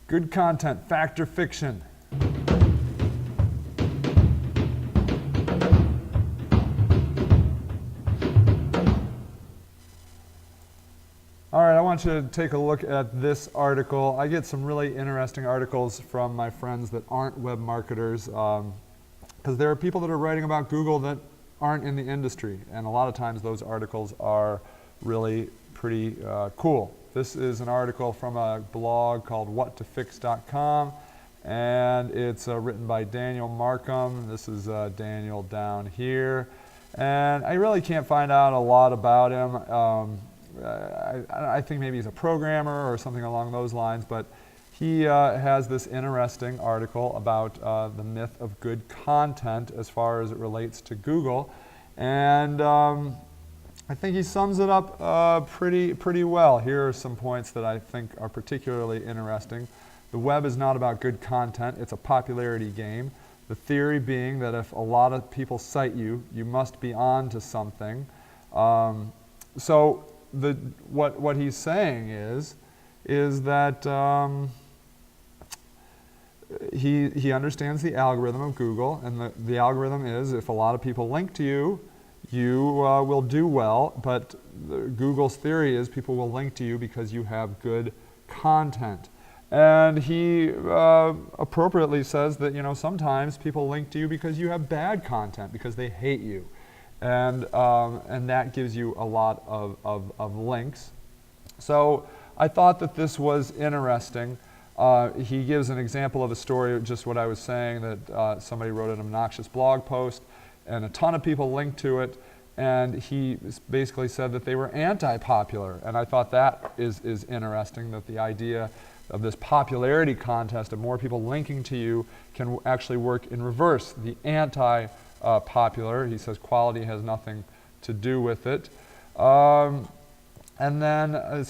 Good content, fact or fiction? All right, I want you to take a look at this article. I get some really interesting articles from my friends that aren't web marketers, because there are people that are writing about Google that aren't in the industry, and a lot of times those articles are really pretty cool. This is an article from a blog called whattofix.com, and it's written by Daniel Markham. This is Daniel down here, and I really can't find out a lot about him. I think maybe he's a programmer or something along those lines, but he has this interesting article about the myth of good content as far as it relates to Google, and I think he sums it up pretty well. Here are some points that I think are particularly interesting. The web is not about good content, it's a popularity game. The theory being that if a lot of people cite you, you must be on to something. What he's saying is that he understands the algorithm of Google, and the algorithm is if a lot of people link to you, you will do well, but Google's theory is people will link to you because you have good content. And he appropriately says that, you know, sometimes people link to you because you have bad content, because they hate you. And that gives you a lot of links. So I thought that this was interesting. He gives an example of a story, just what I was saying, that somebody wrote an obnoxious blog post and a ton of people linked to it, and he basically said that they were anti-popular. And I thought that is interesting, that the idea of this popularity contest of more people linking to you can actually work in reverse. The anti-popular, he says quality has nothing to do with it. And then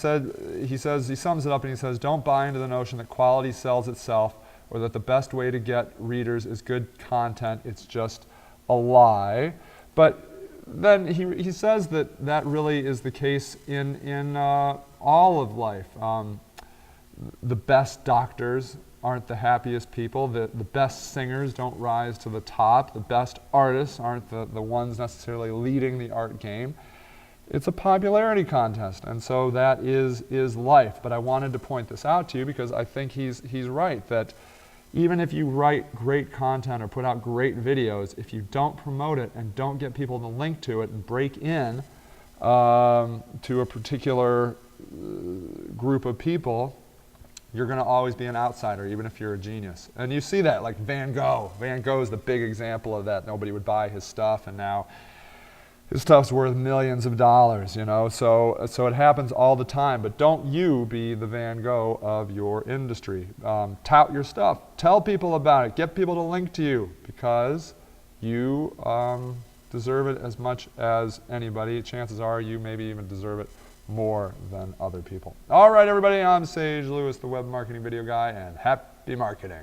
he sums it up and he says, don't buy into the notion that quality sells itself or that the best way to get readers is good content. It's just a lie. But then he says that that really is the case in all of life. The best doctors aren't the happiest people. The best singers don't rise to the top. The best artists aren't the ones necessarily leading the art game. It's a popularity contest, and so that is life. But I wanted to point this out to you because I think he's right, that even if you write great content or put out great videos, if you don't promote it and don't get people to link to it and break in to a particular group of people, you're going to always be an outsider, even if you're a genius. And you see that, like Van Gogh. Van Gogh is the big example of that. Nobody would buy his stuff, and now his stuff's worth millions of dollars, you know. So it happens all the time. But don't you be the Van Gogh of your industry. Tout your stuff. Tell people about it. Get people to link to you, because you deserve it as much as anybody. Chances are you maybe even deserve it more than other people. All right, everybody, I'm Sage Lewis, the Web Marketing Video Guy, and happy marketing.